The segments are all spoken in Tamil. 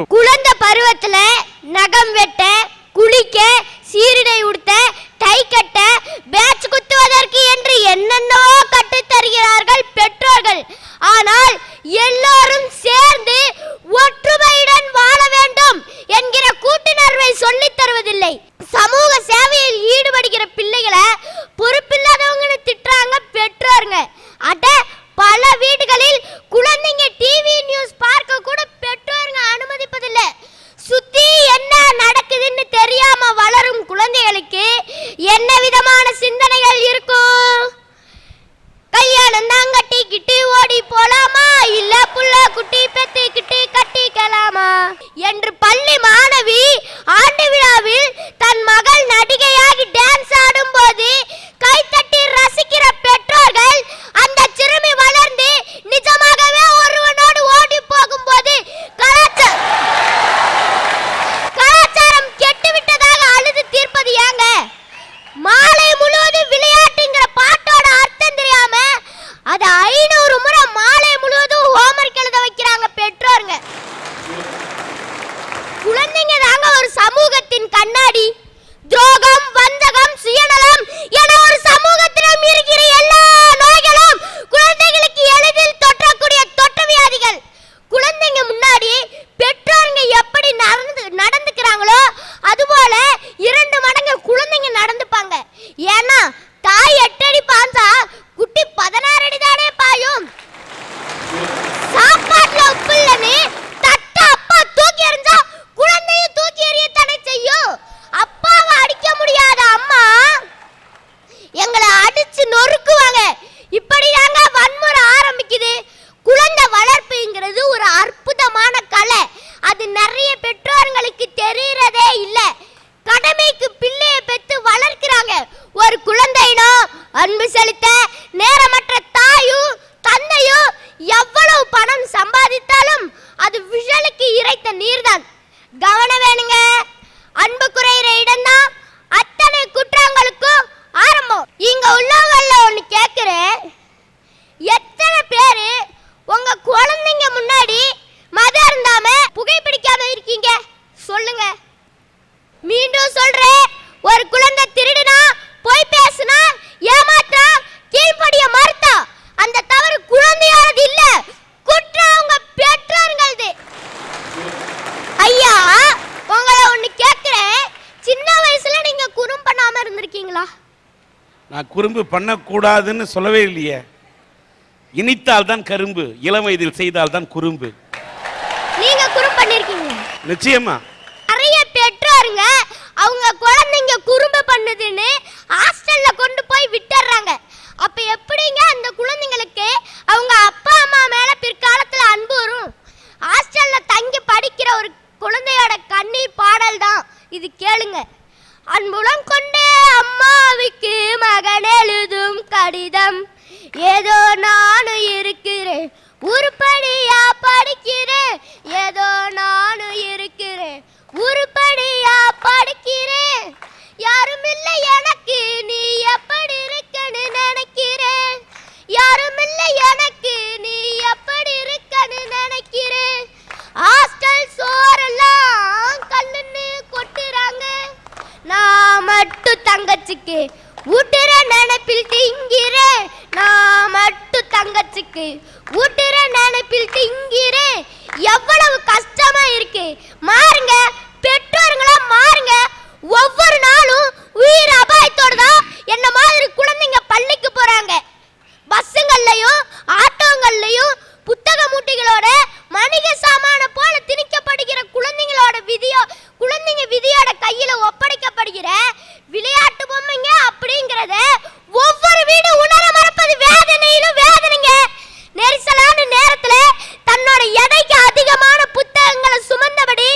குழந்தை பருவத்துல நகம் வெட்ட, குளிக்க, சீருடை உடுத்த, டை கட்ட, பேட்ச் குத்துவதற்கு என்று என்னென்னவோ கற்றுத் தருகிறார்கள் பெற்றோர்கள். ஆனால் எல்லோரும் சேர்ந்து ஒற்றுமையுடன் வாழ வேண்டும் என்கிற கூட்டுணர்வை சொல்லித் தருவதில்லை. சமூக சேவையில் ஈடுபடுகிற பிள்ளைகளை பொறுப்பில்லாதவங்கன்னு திட்டுறாங்க பெற்றோருங்க. அட பல வீடுகளில் குழந்தைங்க டிவி நியூஸ் பார்க்க கூட பெற்றோருங்க அனுமதிப்பதில்லை. சுத்தி என்ன நடக்குதுன்னு தெரியாம வளரும் குழந்தைகளுக்கு என்ன விதமான சிந்தனைகள் இருக்கும்? கல்யாணம் தான் கட்டிக்கிட்டு ஓடி போலாமா, இல்ல புள்ள குட்டி பெத்துக்கிட்டு கட்டிக்கலாமா என்று பள்ளி மாணவி ஆண்டு விழாவில் தன் மகள் நடிகையாகி டான்ஸ் ஆடும் போது கைத்தட்டி ரசிக்கிற பெற்றோர்கள் அந்த சிறுமி வளர்ந்து நிஜமாகவே ஒருவனோடு ஓடி போகும்போது கலாச்சாரம் கெட்டுவிட்டதாக அழுது தீர்ப்பது ஏங்க? மாலை முழுவதும் விளையாட்டுங்கிற பாட்டோட அர்த்தம் தெரியாம அது 500 முறை மாலை முழுவதும் ஹோம்வொர்க் எழுத வைக்கிறாங்க பெற்றோருங்க. குழந்தைங்க தாங்க ஒரு சமூகத்தின் கண்ணாடி. துரோகம், வஞ்சகம், சுயநலம் என ஒரு சமூகத்திலும் இருக்கிற எல்லா நோய்களும் குழந்தைகளுக்கு எளிதில் தொற்றக்கூடிய தொற்று வியாதிகள். குழந்தைங்க முன்னாடி பெற்றோருங்க எப்படி நடந்துக்கிறாங்களோ அதுபோல 2 மடங்கு குழந்தைங்க நடந்துப்பாங்க. ஏன்னா தாய் 8 அடி பாஞ்சா குட்டி 16 அடி தானே பாயும். சாப்பாட்டுல உப்பு இல்லன்னு தட்ட அப்பா தூக்கி எறிஞ்சா குழந்தையும் தூக்கி எறியத்தானே செய்யும். அப்பாவை அடிக்க முடியாத அம்மா எங்களை அடிச்சு நொறுக்குவாங்க. இப்படிதாங்க வன்முறை ஆரம்பிக்குது. குழந்தை வளர்ப்புங்கிறது ஒரு அற்புதமான கலை. அது நிறைய பெற்றோர்களுக்கு தெரியறதே இல்லை. கடமைக்கு பிள்ளையை பெற்று வளர்க்கிறாங்க. ஒரு குழந்தைனோ அன்பு செலுத்த நேரமற்ற தாயும் தந்தையும் எவ்வளவு பணம் சம்பாதித்தாலும் அது விஷலுக்கு இறைத்த நீர்தான். கவனம் வேணுங்க. அன்பு குறையிற இடம்தான் அத்தனை குற்றங்களுக்கும் ஆரம்பம். இங்க உள்ளவங்கள ஒண்ணு கேட்கிறேன், எத்தனை பேரு உங்க குழந்தைங்க முன்னாடி மதம் இருந்தாம புகைப்பிடிக்காம இருக்கீங்க? சொல்லுங்க. மீண்டும் சொல்றேன், ஒரு குழந்தை திருடுனா, போய் பேசுனா, ஏமாற்றா, கீழ்ப்படிய மறுத்தா அந்த தவறு குழந்தையோடது இல்ல, குற்றம் உங்க பெற்றோர்களது. ஐயா உங்களை ஒண்ணு கேட்கிறேன், சின்ன வயசுல நீங்க குறும்பு பண்ணாம இருந்திருக்கீங்களா? நான் குறும்பு பண்ணக்கூடாதுன்னு சொல்லவே இல்லையே. இனித்தால் தான் கரும்பு, இளம் வயதில் செய்தால் தான் குறும்பு. நீங்க குறும்பு பண்ணிருக்கீங்க? நிச்சயமா. நிறைய பெற்றோருங்க அவங்க குழந்தைங்க குறும்பு பண்ணுதுன்னு ஹாஸ்டல்ல கொண்டு போய் விட்டுறாங்க. அப்ப எப்படிங்க அந்த குழந்தைங்களுக்கு அவங்க அப்பா அம்மா மேல பிற்காலத்துல அன்பு வரும்? ஹாஸ்டல்ல தங்கி படிக்கிற ஒரு குழந்தையோட கண்ணீர் பாடல் தான் இது, கேளுங்க. அன்புலம் கொண்டே அம்மாவுக்கு மகன் எழுதும் கடிதம், ஏதோ நானும் இருக்கிறேன் உருப்படியா படிக்கிறேன், ஏதோ நானும் இருக்கிறேன் உருப்படியா படிக்கிறேன், யாரும் இல்லை எனக்கு நீ எப்படி இருக்கன்னு நினைக்கிறேன், யாரும் இல்லை எனக்கு நீ எப்படி இருக்கன்னு நினைக்கிறேன், ஹாஸ்டல் சோறெல்லாம் கல்லுன்னு கொட்டுறாங்க, நான் மட்டும் தங்கச்சிக்கு ஊட்டுற நினைப்பில் திங்கிறேன், நான் மட்டும் தங்கச்சிக்கு ஊட்டுற நினைப்பில் திங்கிறேன். எவ்வளவு கஷ்டமா இருக்கு மாறுங்க, பெற்றோர்களா மாறுங்க. ஒவ்வொரு நாளும் உயிர் அபாயத்தோட தான் என்ன மாதிரி குழந்தைங்க பள்ளிக்கு போறாங்க. பஸ்ஸுங்கள்லயும் ஆட்டோங்கள்லயும் புத்தக மூட்டைகளோட மளிக சாமான போல திணிக்கப்படுகிற குழந்தைங்க விதியோட கையில ஒப்படைக்கப்படுகிற விளையாட்டு பொம்மைங்க அப்படிங்கறத ஒவ்வொரு வீடு உணர மறப்பது வேதனையிலும் வேதனைங்க. நெரிசலான நேரத்துல தன்னோட எடைக்கு அதிகமான புத்தகங்களை சுமந்தபடி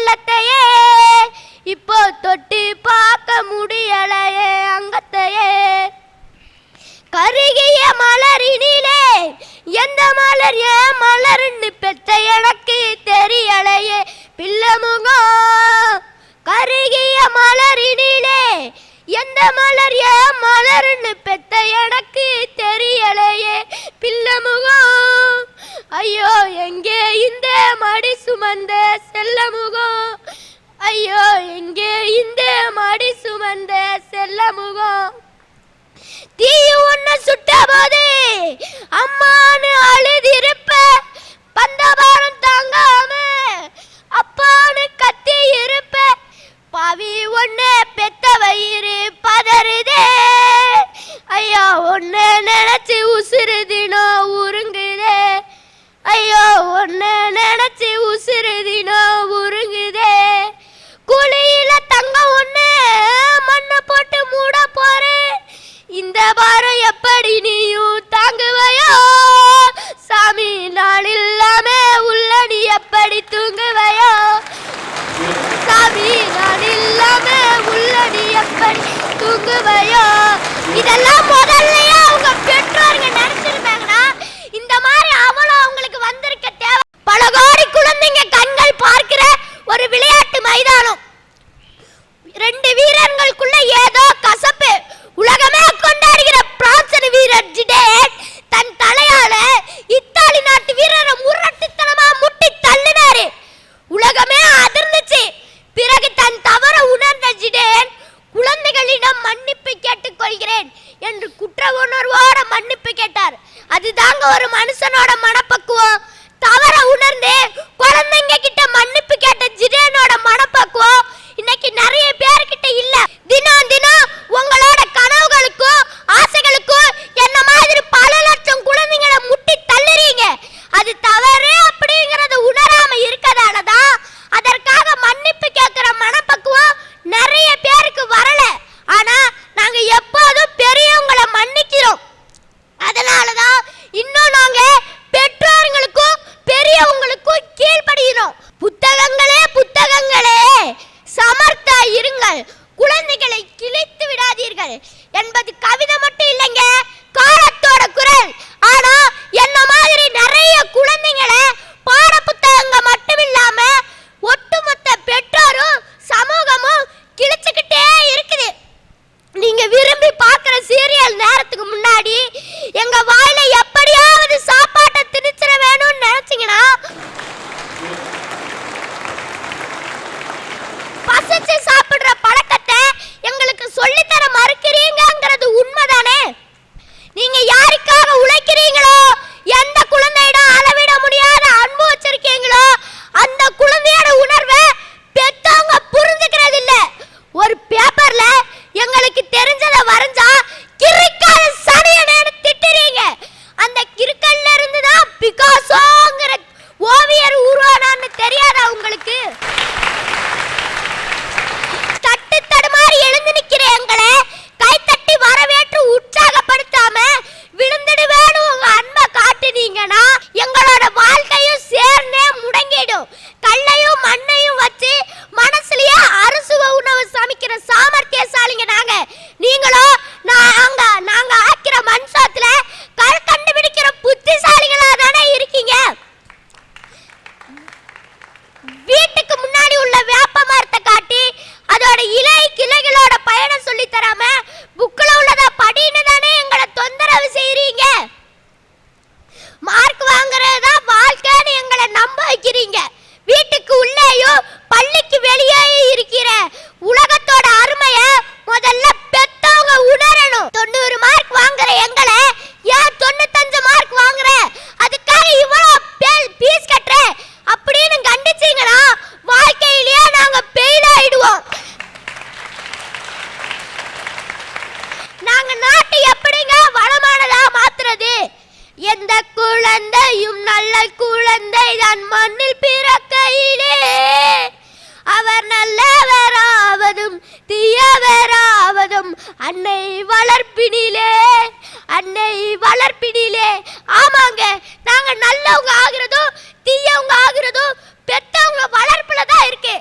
உள்ளத்தையே, இப்போ தொட்டு பார்க்க முடியலையே அங்கத்தையே. கருகிய மலரினிலே எந்த மலர் ஏன் மலர்னு பெத்த எனக்கு தெரியலையே பிள்ளை முகம். கருகிய மலரினிலே எந்த மலர் ஏன் மலர்னு பெத்த எனக்கு தெரியலையே பிள்ளை முகம். ஐயோ எங்கே இந்த மடி சுமந்த செல்ல முகம். ஐயோ எங்கே இந்த மடி சுமந்த செல்ல முகம். தீ உன்னை சுட்ட போது அம்மானு அழுதிருப்ப, பந்தபாரம் தாங்காம அப்பானு கத்தி இருப்ப. பாவி ஒன்னு பெத்த வயிறு பதறுதே, ஐயோ ஒன்னு நினைச்சு உசுறு தினம் உருங்குதே. ஐயோ ஒன்னு நினைச்சு உசுறு தினம் உருங்குதே. குழியில தங்க ஒண்ணு மண்ணை போட்டு மூட போறேன், இந்த பாரம் எப்படி நீயும் தாங்குவையோ சாமி. நான் இல்லாம உள்ள நீ எப்படி தூங்குவையோ சாமி. நான் இல்லாம உள்ள நீ எப்படி தூங்குவையோ. இதெல்லாம் முதல்லயே அவங்க பெற்றோருங்க நினைச்சிருப்பாங்கன்னா இந்த மாதிரி அவளும் அவங்களுக்கு வந்திருக்க தேவை. பல கோடி குழந்தைங்க கண்கள் பார்க்கிற ஒரு விளையாட்டு மைதானம். ரெண்டு வீரர்களுக்குள்ள ஏதோ கசப்பு. உலகமே கொண்டாடுகிற பிரான்சன் வீரர் ஜிடேன் தன் தலையால இத்தாலி நாட்டு வீரரை முரட்டுத்தனமா முட்டி தள்ளினாரு. உலகமே அதிர்ந்துச்சு. பிறகு தன் தவற உணர்ந்த ஜிடேன் குழந்தைகளிடம் மன்னிப்பு கேட்டுக் கொள்கிறேன் என்று குற்ற உணர்வோட மன்னிப்பு கேட்டார். அதுதாங்க ஒரு மனுஷனோட மனப்பக்குவம். தவற உணர்ந்து குழந்தைங்க கிட்ட மன்னிப்பு கேட்ட ஜிடேனோட மனப்பக்குவம் இன்னைக்கு நிறைய பேர்கிட்ட இல்ல. தினம் தினம் உங்களோட கனவுகளுக்கும் ஆசைகளுக்கும் என்ன மாதிரி பல லட்சம் குழந்தைங்களை முட்டி தள்ளுறீங்க. அது தவறு அப்படிங்கறத உணராம இருக்கதாலதான் அதற்காக மன்னிப்பு கேட்கிற மனப்பக்குவம் நிறைய பேருக்கு வரல. ஆனா நாங்க எப்போதும் பெரியவங்களை மன்னிக்கிறோம். அதனாலதான் இன்னும் நாங்க பெற்றோர்களுக்கும் பெரியவங்களுக்கும் கீழ்படுகிறோம். புத்தகங்களே புத்தகங்களே சமர்த்தா இருங்கள், குழந்தைகளை கிழித்து விடாதீர்கள் என்பது கவிதை மட்டும் இல்லைங்க, காலத்தோட குரல். ஆனா என்ன மாதிரி நிறைய குழந்தைங்களை பாட புத்தகங்க மட்டும் இல்லாம ஒட்டுமொத்த பெற்றோரும் சமூகமும் கிழிச்சுக்கிட்டே இருக்குது. நீங்க விரும்பி பார்க்கிற சீரியல் நேரத்துக்கு முன்னாடி எங்க வாயில எப்படியாவது சாப்பாட்டை திணிச்சிட வேணும்னு நினைச்சீங்கன்னா பசிச்சு சாப்பிடுற பழக்கத்தை எங்களுக்கு சொல்லித்தர மறுக்கிறீங்கிறது உண்மைதானே? நீங்க யாருக்காக உழைக்கிறீங்களோ, எந்த குழந்தையிடம் அளவிட முடியாத அன்பு வச்சிருக்கீங்களோ அந்த குழந்தையோட உணர்வை பெத்தவங்க புரிஞ்சுக்கிறது இல்ல. ஒரு பேப்பர்ல எங்களுக்கு தெரிஞ்சதை வரைஞ்சா கிறுக்காத சனியனேன்னு திட்டுறீங்க. அந்த கிறுக்கல்ல இருந்து தான் பிகாசோங்கிற ஓவியர் உருவானான்னு தெரியாதா உங்களுக்கு? தட்டு தடுமாறி எழுந்து நிக்கிற எங்களை கைத்தட்டி வரவேற்று உற்சாகப்படுத்தாம விழுந்துடுவேன்னு உங்க அன்பை காட்டுனீங்கன்னா எங்களோட வாழ்க்கையும் சேர்ந்தே முடங்கிடும். கல்லையும் மண்ணையும் வச்சு மனசுலயே அறுசுவ உணவு சமைக்கிற சாமர்த்தியசாலிங்க நாங்க. நீங்களோ நாங்க ஆக்கிற மண் சோத்துல கல் கண்டுபிடிக்கிற புத்திசாலிகளா தானே இருக்கீங்க. வீட்டுக்கு முன்னாடி உள்ள வேப்ப மரத்தை காட்டி அதோட இலை கிளைகளோட பயணம் சொல்லி தராம புக்ல உள்ளதா படின்னு தானே எங்களை தொந்தரவு செய்றீங்க. மார்க் வாங்குறதா வாழ்க்கைன்னு எங்களை நம்ப வைக்கிறீங்க. வீட்டுக்கு உள்ளேயும் பள்ளிக்கு வெளியே இருக்கிற உலகத்தோட அருமைய முதல்ல பெத்தவங்க உணரணும். 90 மார்க் வாங்குற எங்களை ஏன் 95 மார்க் வாங்குற, அதுக்காக இவ்வளவு பீஸ் கட்டுற அப்படின்னு கண்டிச்சீங்கன்னா வாழ்க்கையிலேயே நாங்க பெயில் ஆயிடுவோம். நாங்க நாட்டை எப்படிங்க வளமானதா மாத்துறது? எந்த குழந்தையும் நல்ல குழந்தை தான் மண்ணில் பிறக்கையிலே அவர் நல்லவராவதும் தீயவராவதும் அன்னை வளர்ப்பினிலே, அன்னை வளர்ப்பினிலே. ஆமாங்க, நாங்க நல்லவங்க ஆகிறதும் தீயவங்க ஆகிறதும் பெத்தவங்க வளர்ப்புல தான் இருக்கு.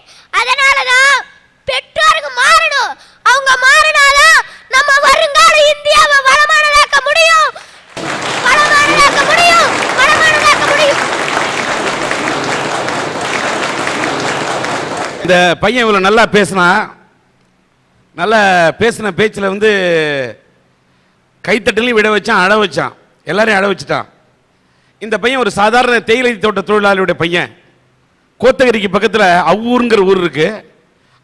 இந்த பையன் இவ்வளோ நல்லா பேசினா, நல்லா பேசின பேச்சில் வந்து கைத்தட்டலையும் விட வச்சான், அழ வச்சான், எல்லாரையும் அழ வச்சுட்டான். இந்த பையன் ஒரு சாதாரண தேயிலை தோட்ட தொழிலாளியுடைய பையன். கோத்தகிரிக்கு பக்கத்தில் அவ்வூருங்கிற ஊர் இருக்கு.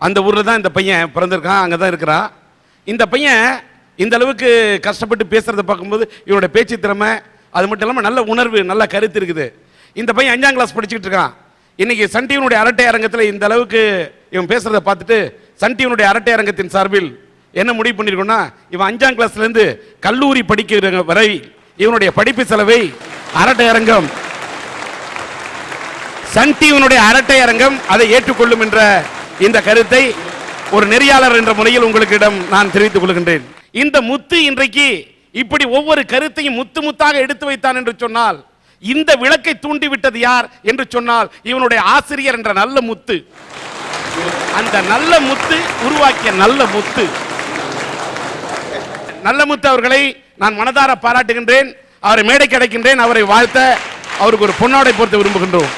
அந்த ஊரில் தான் இந்த பையன் பிறந்திருக்கான், அங்கே தான் இருக்கிறான். இந்த பையன் இந்த அளவுக்கு கஷ்டப்பட்டு பேசுறத பார்க்கும்போது இவனோட பேச்சு திறமை, அது மட்டும் இல்லாமல் நல்ல உணர்வு, நல்ல கருத்து இருக்குது. இந்த பையன் 5ஆம் கிளாஸ் படிச்சுக்கிட்டு இருக்கான். இன்னைக்கு சன் டிவியினுடைய அரட்டை அரங்கத்தில் இந்த அளவுக்கு இவன் பேசுறத பார்த்துட்டு சன் டிவியினுடைய அரட்டை அரங்கத்தின் சார்பில் என்ன முடிவு பண்ணிருக்கோம்னா, இவன் 5ஆம் கிளாஸ்லேருந்து கல்லூரி படிக்கிற வரை இவனுடைய படிப்பு செலவை அரட்டை அரங்கம், சன் டிவியினுடைய அரட்டை அரங்கம் அதை ஏற்றுக்கொள்ளும் என்ற இந்த கருத்தை ஒரு நெறியாளர் என்ற முறையில் உங்களுக்கிடம் நான் தெரிவித்துக் கொள்கின்றேன். இந்த முத்து இன்றைக்கு இப்படி ஒவ்வொரு கருத்தையும் முத்து முத்தாக எடுத்து வைத்தான் என்று சொன்னால், இந்த விளக்கை தூண்டிவிட்டது யார் என்று சொன்னால் இவனுடைய ஆசிரியர் என்ற நல்ல முத்து. அந்த நல்ல முத்து உருவாக்கிய நல்ல முத்து. நல்ல முத்து அவர்களை நான் மனதார பாராட்டுகின்றேன். அவரை மேடை கிடைக்கின்றேன். அவரை வாழ்த்த அவருக்கு ஒரு பொன்னாடை போர்த்த விரும்புகின்றோம்.